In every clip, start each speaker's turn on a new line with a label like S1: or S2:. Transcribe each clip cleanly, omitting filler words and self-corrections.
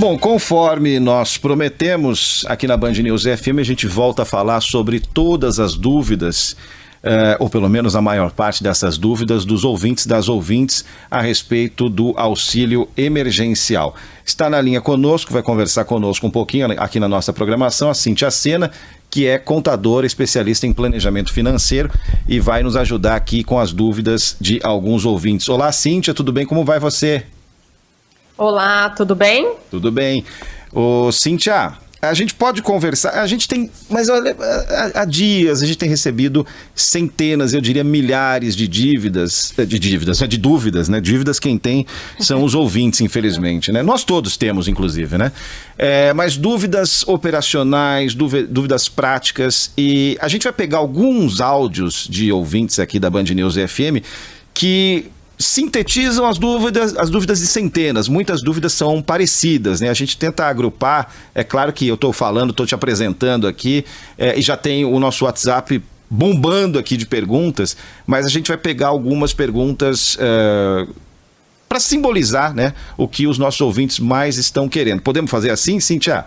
S1: Bom, conforme nós prometemos, aqui na Band News FM a gente volta a falar sobre todas as dúvidas, ou pelo menos a maior parte dessas dúvidas dos ouvintes, das ouvintes, a respeito do auxílio emergencial. Está na linha conosco, vai conversar conosco um pouquinho aqui na nossa programação, a Cíntia Sena, que é contadora, especialista em planejamento financeiro e vai nos ajudar aqui com as dúvidas de alguns ouvintes. Olá, Cíntia, tudo bem? Como vai você?
S2: Olá, tudo bem?
S1: Tudo bem. Ô, Cíntia, a gente pode conversar, a gente tem, mas olha, há dias a gente tem recebido centenas, eu diria milhares de dúvidas, né? Dívidas quem tem são os ouvintes, infelizmente, né? Nós todos temos, inclusive, né? Mas dúvidas operacionais, dúvidas práticas, e a gente vai pegar alguns áudios de ouvintes aqui da Band News FM que sintetizam as dúvidas de centenas. Muitas dúvidas são parecidas, né? A gente tenta agrupar, é claro que eu estou te apresentando aqui, e já tem o nosso WhatsApp bombando aqui de perguntas, mas a gente vai pegar algumas perguntas para simbolizar, né, o que os nossos ouvintes mais estão querendo. Podemos fazer assim, Cíntia?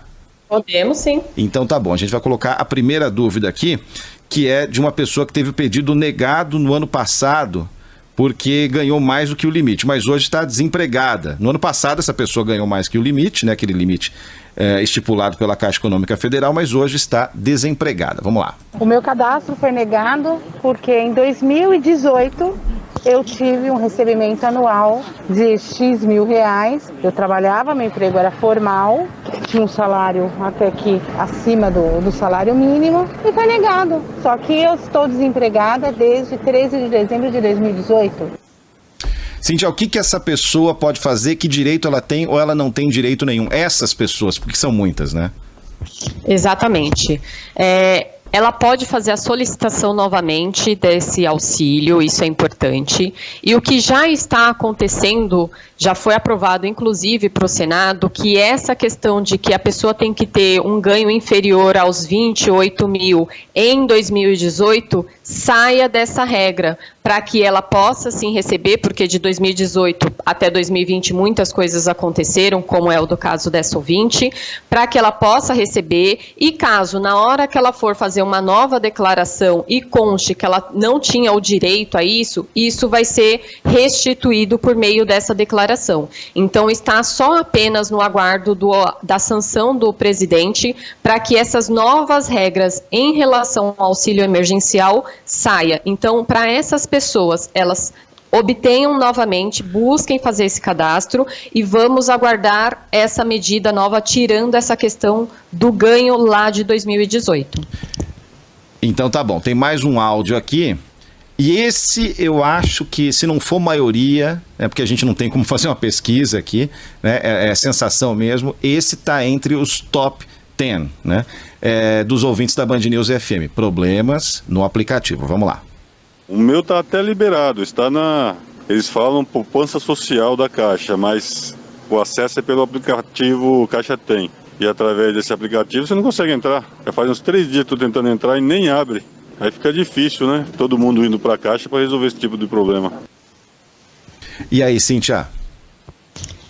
S2: Podemos, sim.
S1: Então tá bom, a gente vai colocar a primeira dúvida aqui, que é de uma pessoa que teve o pedido negado no ano passado, porque ganhou mais do que o limite, mas hoje está desempregada. No ano passado, essa pessoa ganhou mais que o limite, né, aquele limite estipulado pela Caixa Econômica Federal, mas hoje está desempregada. Vamos lá.
S3: O meu cadastro foi negado porque em 2018 eu tive um recebimento anual de X mil reais. Eu trabalhava, meu emprego era formal, tinha um salário até que acima do salário mínimo e foi negado. Só que eu estou desempregada desde 13 de dezembro de 2018.
S1: Cíntia, o que essa pessoa pode fazer? Que direito ela tem ou ela não tem direito nenhum? Essas pessoas, porque são muitas, né?
S2: Exatamente. Ela pode fazer a solicitação novamente desse auxílio, isso é importante. E o que já está acontecendo, já foi aprovado inclusive para o Senado, que essa questão de que a pessoa tem que ter um ganho inferior aos 28 mil em 2018, saia dessa regra, para que ela possa sim receber, porque de 2018 até 2020 muitas coisas aconteceram, como é o do caso dessa ouvinte, para que ela possa receber e caso na hora que ela for fazer uma nova declaração e conste que ela não tinha o direito a isso, isso vai ser restituído por meio dessa declaração. Então está só apenas no aguardo da sanção do presidente para que essas novas regras em relação ao auxílio emergencial saia. Então, para essas pessoas, elas obtenham novamente, busquem fazer esse cadastro e vamos aguardar essa medida nova, tirando essa questão do ganho lá de 2018.
S1: Então tá bom, tem mais um áudio aqui. E esse eu acho que, se não for maioria, porque a gente não tem como fazer uma pesquisa aqui, né, é sensação mesmo, esse está entre os top 10, né, dos ouvintes da Band News FM. Problemas no aplicativo. Vamos lá.
S4: O meu está até liberado, eles falam poupança social da Caixa, mas o acesso é pelo aplicativo Caixa Tem. E através desse aplicativo você não consegue entrar. Já faz uns 3 dias que estou tentando entrar e nem abre. Aí fica difícil, né? Todo mundo indo para a Caixa para resolver esse tipo de problema.
S1: E aí, Cíntia?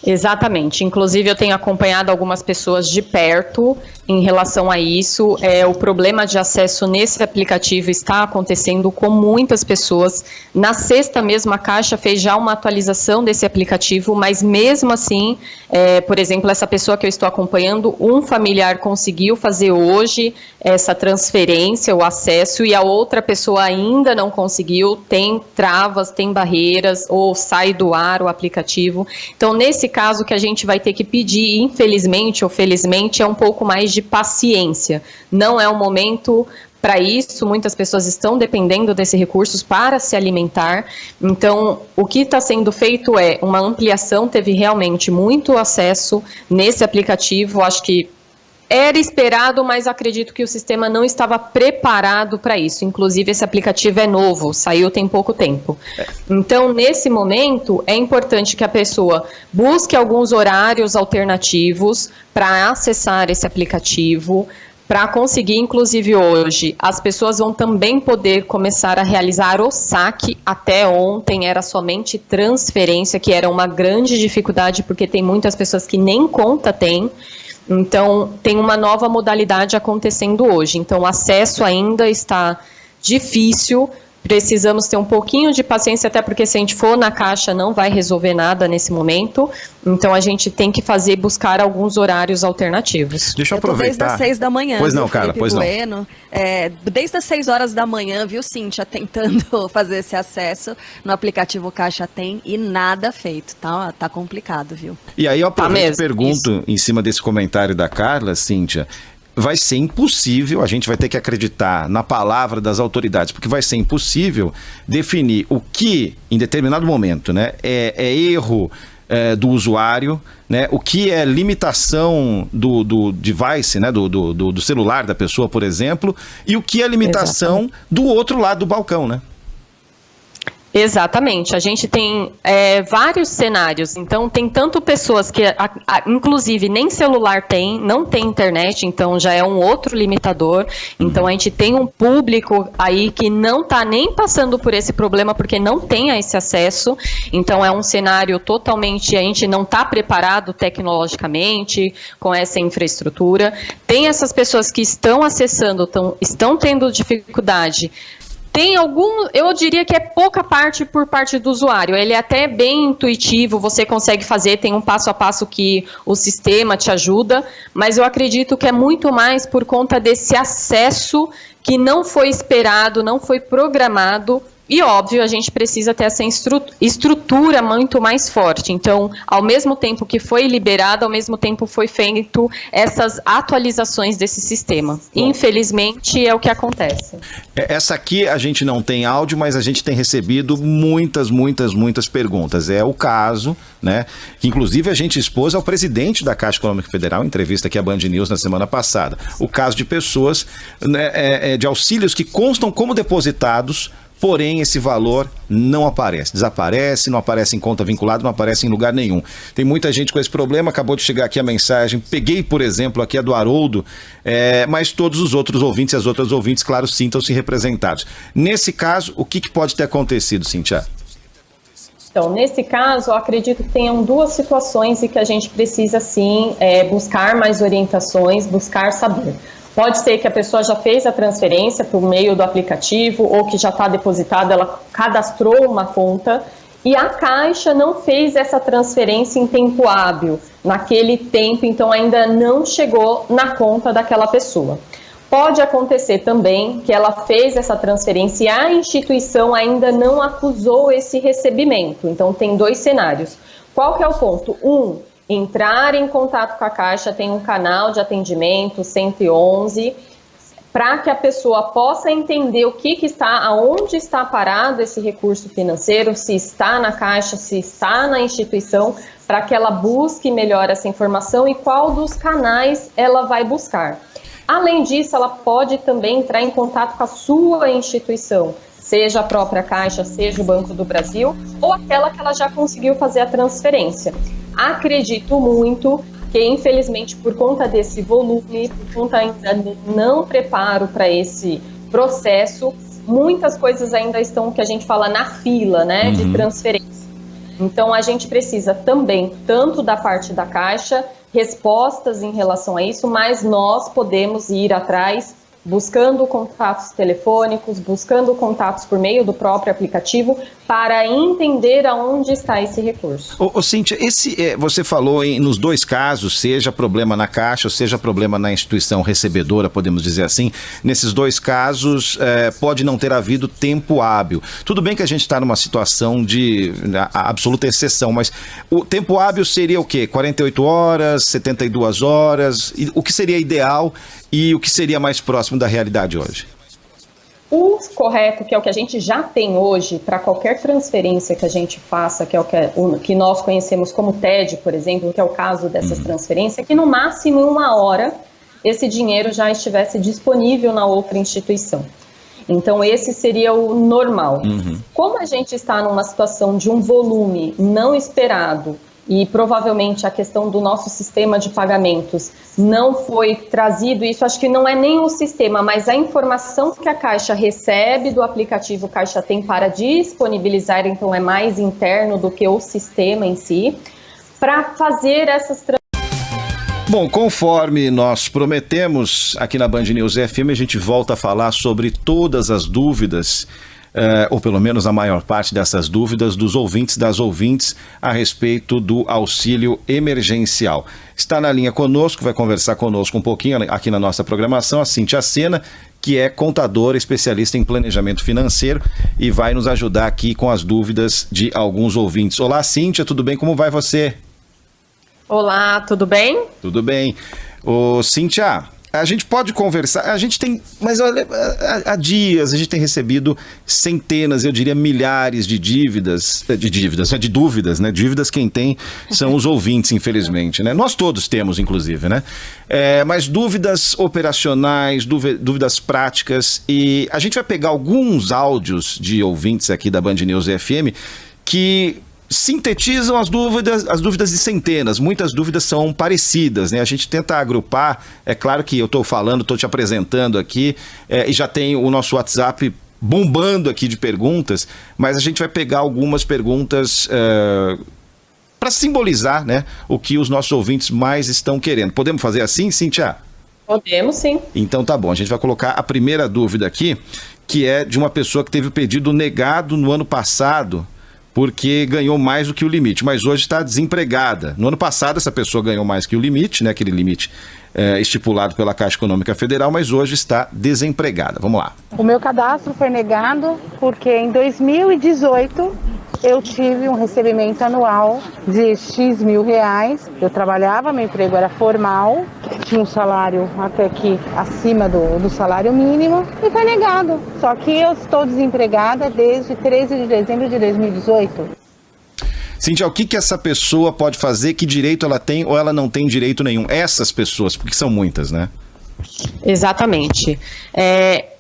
S2: Exatamente. Inclusive, eu tenho acompanhado algumas pessoas de perto em relação a isso. O problema de acesso nesse aplicativo está acontecendo com muitas pessoas. Na sexta mesmo, a Caixa fez já uma atualização desse aplicativo, mas mesmo assim, por exemplo, essa pessoa que eu estou acompanhando, um familiar conseguiu fazer hoje essa transferência, o acesso, e a outra pessoa ainda não conseguiu, tem travas, tem barreiras, ou sai do ar o aplicativo. Então, nesse caso, que a gente vai ter que pedir, infelizmente ou felizmente, é um pouco mais de paciência. Não é o momento para isso, muitas pessoas estão dependendo desses recursos para se alimentar. Então, o que está sendo feito é uma ampliação, teve realmente muito acesso nesse aplicativo, acho que era esperado, mas acredito que o sistema não estava preparado para isso. Inclusive, esse aplicativo é novo, saiu tem pouco tempo. Então, nesse momento, é importante que a pessoa busque alguns horários alternativos para acessar esse aplicativo, para conseguir, inclusive hoje, as pessoas vão também poder começar a realizar o saque. Até ontem era somente transferência, que era uma grande dificuldade, porque tem muitas pessoas que nem conta têm. Então, tem uma nova modalidade acontecendo hoje. Então, o acesso ainda está difícil. Precisamos ter um pouquinho de paciência, até porque se a gente for na Caixa não vai resolver nada nesse momento. Então a gente tem que buscar alguns horários alternativos.
S1: Deixa eu aproveitar.
S5: Desde as 6 da manhã.
S1: Pois não,
S5: viu,
S1: cara,
S5: Felipe
S1: pois
S5: Bueno? Desde as 6 horas da manhã, viu, Cíntia, tentando fazer esse acesso no aplicativo Caixa Tem e nada feito, tá complicado, viu?
S1: E aí eu aproveito e
S2: mesmo,
S1: pergunto, em cima desse comentário da Carla, Cíntia, vai ser impossível, a gente vai ter que acreditar na palavra das autoridades, porque vai ser impossível definir o que, em determinado momento, né, é erro do usuário, né, o que é limitação do device, né, do celular da pessoa, por exemplo, e o que é limitação do outro lado do balcão, né?
S2: Exatamente, a gente tem vários cenários, então tem tanto pessoas que, inclusive, nem celular tem, não tem internet, então já é um outro limitador, então a gente tem um público aí que não está nem passando por esse problema porque não tem esse acesso, então é um cenário totalmente, a gente não está preparado tecnologicamente com essa infraestrutura, tem essas pessoas que estão acessando, estão tendo dificuldade. Tem eu diria que é pouca parte por parte do usuário, ele é até bem intuitivo, você consegue fazer, tem um passo a passo que o sistema te ajuda, mas eu acredito que é muito mais por conta desse acesso que não foi esperado, não foi programado. E, óbvio, a gente precisa ter essa estrutura muito mais forte. Então, ao mesmo tempo que foi liberado, ao mesmo tempo foi feito essas atualizações desse sistema. Infelizmente, é o que acontece.
S1: Essa aqui a gente não tem áudio, mas a gente tem recebido muitas perguntas. É o caso, né, que inclusive a gente expôs ao presidente da Caixa Econômica Federal, em entrevista aqui à Band News na semana passada. O caso de pessoas, né, de auxílios que constam como depositados, porém esse valor não aparece, desaparece, não aparece em conta vinculada, não aparece em lugar nenhum. Tem muita gente com esse problema, acabou de chegar aqui a mensagem, peguei, por exemplo, aqui a do Haroldo, mas todos os outros ouvintes e as outras ouvintes, claro, sintam-se representados. Nesse caso, o que pode ter acontecido, Cíntia?
S2: Então, nesse caso, eu acredito que tenham duas situações e que a gente precisa, sim, buscar mais orientações, buscar saber. Pode ser que a pessoa já fez a transferência por meio do aplicativo ou que já está depositada, ela cadastrou uma conta e a Caixa não fez essa transferência em tempo hábil. Naquele tempo, então, ainda não chegou na conta daquela pessoa. Pode acontecer também que ela fez essa transferência e a instituição ainda não acusou esse recebimento. Então, tem dois cenários. Qual que é o ponto? Entrar em contato com a Caixa, tem um canal de atendimento, 111, para que a pessoa possa entender o que está, aonde está parado esse recurso financeiro, se está na Caixa, se está na instituição, para que ela busque melhor essa informação e qual dos canais ela vai buscar. Além disso, ela pode também entrar em contato com a sua instituição, seja a própria Caixa, seja o Banco do Brasil, ou aquela que ela já conseguiu fazer a transferência. Acredito muito que, infelizmente, por conta desse volume, por conta ainda do não preparo para esse processo, muitas coisas ainda estão, que a gente fala, na fila, né, de transferência. Então, a gente precisa também, tanto da parte da Caixa, respostas em relação a isso, mas nós podemos ir atrás buscando contatos telefônicos, buscando contatos por meio do próprio aplicativo para entender aonde está esse recurso.
S1: Cíntia, você falou nos dois casos, seja problema na Caixa, ou seja problema na instituição recebedora, podemos dizer assim, nesses dois casos pode não ter havido tempo hábil. Tudo bem que a gente está numa situação de absoluta exceção, mas o tempo hábil seria o quê? 48 horas, 72 horas? O que seria ideal e o que seria mais próximo da realidade hoje?
S2: O correto, que é o que a gente já tem hoje, para qualquer transferência que a gente faça, que é o que nós conhecemos como TED, por exemplo, que é o caso dessas transferências, é que no máximo em 1 hora esse dinheiro já estivesse disponível na outra instituição. Então esse seria o normal. Como a gente está numa situação de um volume não esperado e provavelmente a questão do nosso sistema de pagamentos não foi trazido, isso acho que não é nem o sistema, mas a informação que a Caixa recebe do aplicativo Caixa Tem para disponibilizar, então é mais interno do que o sistema em si, para fazer essas
S1: Bom, conforme nós prometemos aqui na Band News FM, a gente volta a falar sobre todas as dúvidas, ou pelo menos a maior parte dessas dúvidas dos ouvintes, das ouvintes, a respeito do auxílio emergencial. Está na linha conosco, vai conversar conosco um pouquinho aqui na nossa programação, a Cíntia Sena, que é contadora, especialista em planejamento financeiro e vai nos ajudar aqui com as dúvidas de alguns ouvintes. Olá, Cíntia, tudo bem? Como vai você?
S2: Olá, tudo bem?
S1: Tudo bem. Cíntia, a gente pode conversar, a gente tem, mas olha, há dias a gente tem recebido centenas, eu diria milhares de dúvidas, né? Dívidas quem tem são os ouvintes, infelizmente, né? Nós todos temos, inclusive, né? Mas dúvidas operacionais, dúvidas práticas, e a gente vai pegar alguns áudios de ouvintes aqui da Band News FM que sintetizam as dúvidas de centenas. Muitas dúvidas são parecidas, né? A gente tenta agrupar, é claro que eu estou te apresentando aqui, e já tem o nosso WhatsApp bombando aqui de perguntas, mas a gente vai pegar algumas perguntas para simbolizar, né, o que os nossos ouvintes mais estão querendo. Podemos fazer assim, Cíntia?
S2: Podemos, sim.
S1: Então tá bom, a gente vai colocar a primeira dúvida aqui, que é de uma pessoa que teve o pedido negado no ano passado, porque ganhou mais do que o limite, mas hoje está desempregada. No ano passado, essa pessoa ganhou mais que o limite, né, aquele limite estipulado pela Caixa Econômica Federal, mas hoje está desempregada. Vamos lá.
S3: O meu cadastro foi negado porque em 2018 eu tive um recebimento anual de X mil reais. Eu trabalhava, meu emprego era formal, tinha um salário até que acima do salário mínimo e foi negado. Só que eu estou desempregada desde 13 de dezembro de 2018.
S1: Cíntia, o que essa pessoa pode fazer? Que direito ela tem ou ela não tem direito nenhum? Essas pessoas, porque são muitas, né?
S2: Exatamente.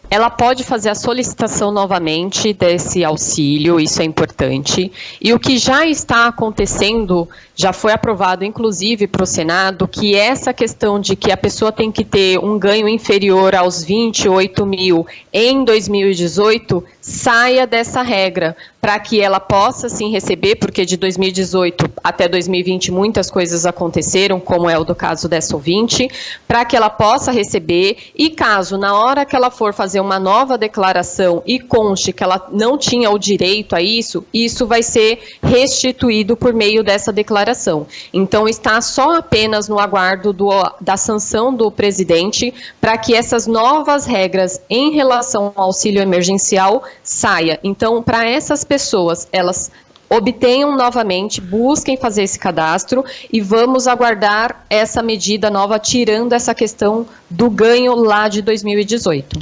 S2: Ela pode fazer a solicitação novamente desse auxílio, isso é importante. E o que já está acontecendo, já foi aprovado inclusive para o Senado, que essa questão de que a pessoa tem que ter um ganho inferior aos 28 mil em 2018, saia dessa regra, para que ela possa sim receber, porque de 2018 até 2020 muitas coisas aconteceram, como é o do caso dessa ouvinte, para que ela possa receber e caso na hora que ela for fazer uma nova declaração e conste que ela não tinha o direito a isso, isso vai ser restituído por meio dessa declaração. Então está só apenas no aguardo da sanção do presidente para que essas novas regras em relação ao auxílio emergencial saia. Então, para essas pessoas, elas obtenham novamente, busquem fazer esse cadastro e vamos aguardar essa medida nova, tirando essa questão do ganho lá de 2018.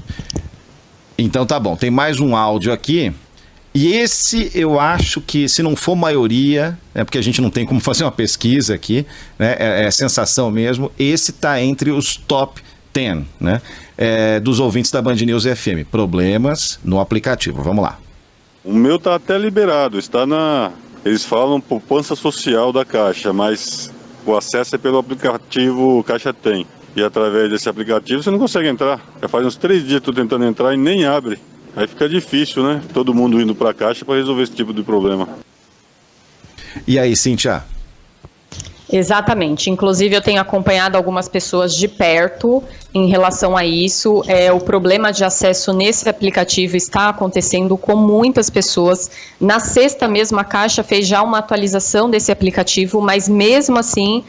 S1: Então tá bom, tem mais um áudio aqui. E esse eu acho que, se não for maioria, porque a gente não tem como fazer uma pesquisa aqui, né, é sensação mesmo, esse está entre os top 10, né, dos ouvintes da Band News FM. Problemas no aplicativo. Vamos lá.
S4: O meu tá até liberado, está eles falam poupança social da Caixa, mas o acesso é pelo aplicativo Caixa Tem. E através desse aplicativo você não consegue entrar. Já faz uns 3 dias que estou tentando entrar e nem abre. Aí fica difícil, né? Todo mundo indo para a Caixa para resolver esse tipo de problema.
S1: E aí, Cíntia?
S2: Exatamente. Inclusive, eu tenho acompanhado algumas pessoas de perto em relação a isso. O problema de acesso nesse aplicativo está acontecendo com muitas pessoas. Na sexta mesmo, a Caixa fez já uma atualização desse aplicativo, mas mesmo assim,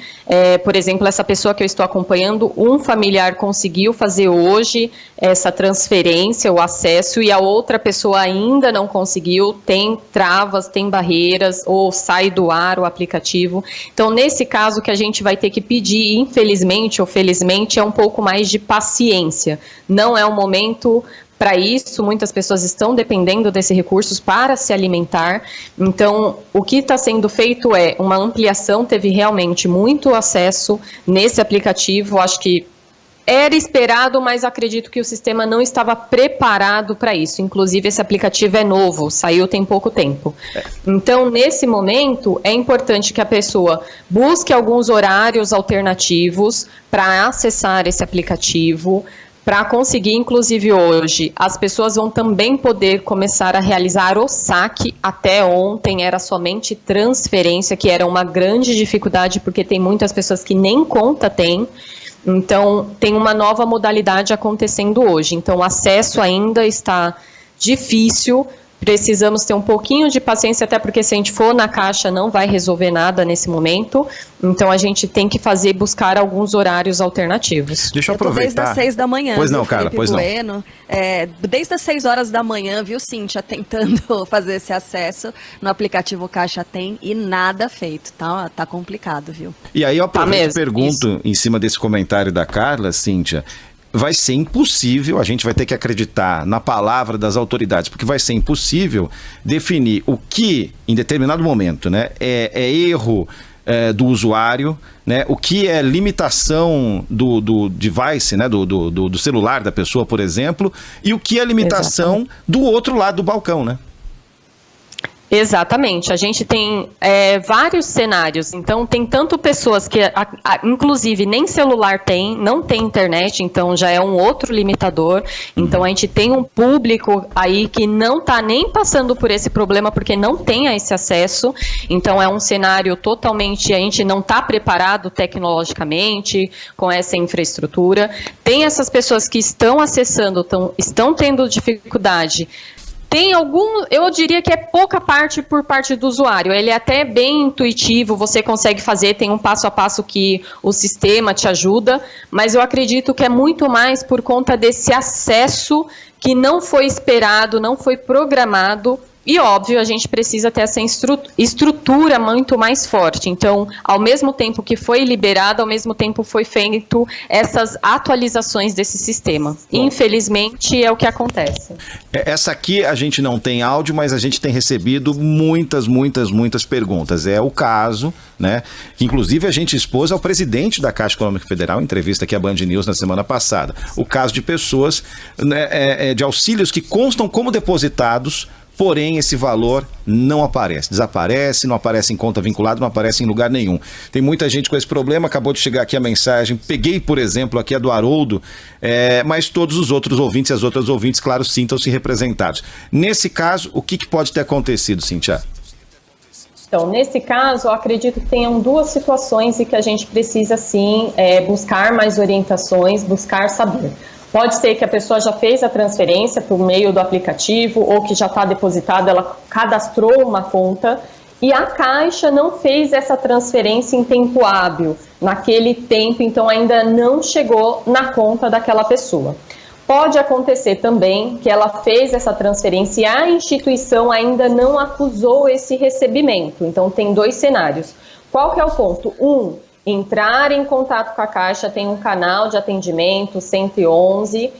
S2: por exemplo, essa pessoa que eu estou acompanhando, um familiar conseguiu fazer hoje essa transferência, o acesso, e a outra pessoa ainda não conseguiu, tem travas, tem barreiras, ou sai do ar o aplicativo. Então, nesse caso, que a gente vai ter que pedir, infelizmente ou felizmente, é um pouco mais de paciência. Não é o momento para isso, muitas pessoas estão dependendo desses recursos para se alimentar. Então, o que está sendo feito é uma ampliação, teve realmente muito acesso nesse aplicativo, acho que Era esperado, mas acredito que o sistema não estava preparado para isso. Inclusive, esse aplicativo é novo, saiu tem pouco tempo. Então, nesse momento, é importante que a pessoa busque alguns horários alternativos para acessar esse aplicativo, para conseguir, inclusive hoje, as pessoas vão também poder começar a realizar o saque. Até ontem era somente transferência, que era uma grande dificuldade, porque tem muitas pessoas que nem conta têm. Então, tem uma nova modalidade acontecendo hoje. Então, o acesso ainda está difícil, precisamos ter um pouquinho de paciência, até porque se a gente for na Caixa não vai resolver nada nesse momento. Então, a gente tem que buscar alguns horários alternativos.
S1: Deixa eu aproveitar.
S5: Desde as 6 da manhã,
S1: Pois não,
S5: viu,
S1: cara,
S5: Felipe
S1: pois não.
S5: Bueno? Desde as 6 horas da manhã, viu, Cíntia, tentando fazer esse acesso no aplicativo Caixa Tem e nada feito, tá complicado, viu?
S1: E aí eu aproveito e
S2: mesmo,
S1: pergunto, em cima desse comentário da Carla, Cíntia, vai ser impossível, a gente vai ter que acreditar na palavra das autoridades, porque vai ser impossível definir o que, em determinado momento, né, é erro do usuário, né, o que é limitação do device, né, do celular da pessoa, por exemplo, e o que é limitação do outro lado do balcão, né?
S2: Exatamente, a gente tem vários cenários, então tem tanto pessoas que, inclusive, nem celular tem, não tem internet, então já é um outro limitador, então a gente tem um público aí que não está nem passando por esse problema porque não tem esse acesso, então é um cenário totalmente, a gente não está preparado tecnologicamente com essa infraestrutura, tem essas pessoas que estão acessando, estão tendo dificuldade. Tem eu diria que é pouca parte por parte do usuário, ele é até bem intuitivo, você consegue fazer, tem um passo a passo que o sistema te ajuda, mas eu acredito que é muito mais por conta desse acesso que não foi esperado, não foi programado. E, óbvio, a gente precisa ter essa estrutura muito mais forte. Então, ao mesmo tempo que foi liberado, ao mesmo tempo foi feito essas atualizações desse sistema. Infelizmente, é o que acontece.
S1: Essa aqui a gente não tem áudio, mas a gente tem recebido muitas perguntas. É o caso, né, que inclusive a gente expôs ao presidente da Caixa Econômica Federal, em entrevista aqui à Band News na semana passada. O caso de pessoas, né, de auxílios que constam como depositados, porém esse valor não aparece, desaparece, não aparece em conta vinculada, não aparece em lugar nenhum. Tem muita gente com esse problema, acabou de chegar aqui a mensagem, peguei, por exemplo, aqui a do Haroldo, mas todos os outros ouvintes e as outras ouvintes, claro, sintam-se representados. Nesse caso, o que pode ter acontecido, Cíntia?
S2: Então, nesse caso, eu acredito que tenham duas situações e que a gente precisa, sim, buscar mais orientações, buscar saber. Pode ser que a pessoa já fez a transferência por meio do aplicativo ou que já está depositada, ela cadastrou uma conta e a Caixa não fez essa transferência em tempo hábil. Naquele tempo, então, ainda não chegou na conta daquela pessoa. Pode acontecer também que ela fez essa transferência e a instituição ainda não acusou esse recebimento. Então, tem dois cenários. Qual que é o ponto? Entrar em contato com a Caixa, tem um canal de atendimento, 111,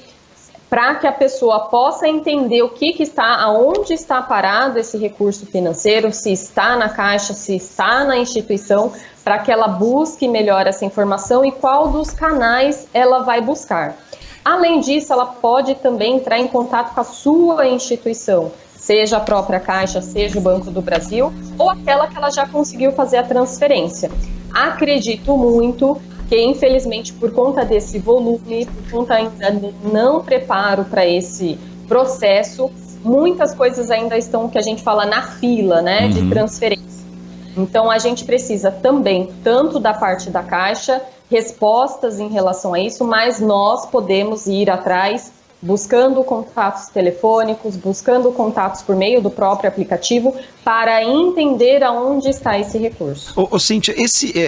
S2: para que a pessoa possa entender o que está, aonde está parado esse recurso financeiro, se está na Caixa, se está na instituição, para que ela busque melhor essa informação e qual dos canais ela vai buscar. Além disso, ela pode também entrar em contato com a sua instituição, seja a própria Caixa, seja o Banco do Brasil, ou aquela que ela já conseguiu fazer a transferência. Acredito muito que, infelizmente, por conta desse volume, por conta ainda de não preparo para esse processo, muitas coisas ainda estão, que a gente fala, na fila, né, de transferência. Então, a gente precisa também, tanto da parte da Caixa, respostas em relação a isso, mas nós podemos ir atrás buscando contatos telefônicos, buscando contatos por meio do próprio aplicativo para entender aonde está esse recurso.
S1: Ô Cíntia,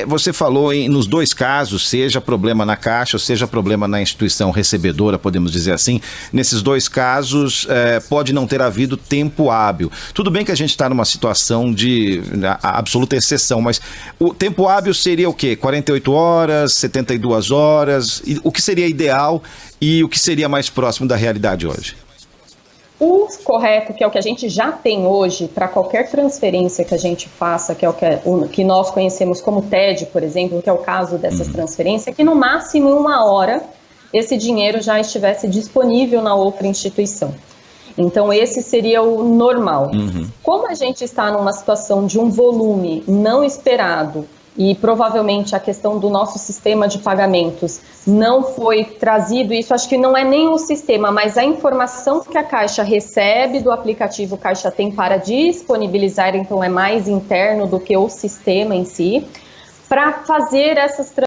S1: você falou nos dois casos, seja problema na Caixa, ou seja problema na instituição recebedora, podemos dizer assim, nesses dois casos pode não ter havido tempo hábil. Tudo bem que a gente está numa situação de absoluta exceção, mas o tempo hábil seria o quê? 48 horas, 72 horas? O que seria ideal e o que seria mais próximo da realidade hoje?
S2: O correto, que é o que a gente já tem hoje, para qualquer transferência que a gente faça, que é o que nós conhecemos como TED, por exemplo, que é o caso dessas transferências, é que no máximo em 1 hora esse dinheiro já estivesse disponível na outra instituição. Então, esse seria o normal. Como a gente está numa situação de um volume não esperado e provavelmente a questão do nosso sistema de pagamentos não foi trazido, isso acho que não é nem o sistema, mas a informação que a Caixa recebe do aplicativo Caixa Tem para disponibilizar, então é mais interno do que o sistema em si, para fazer essas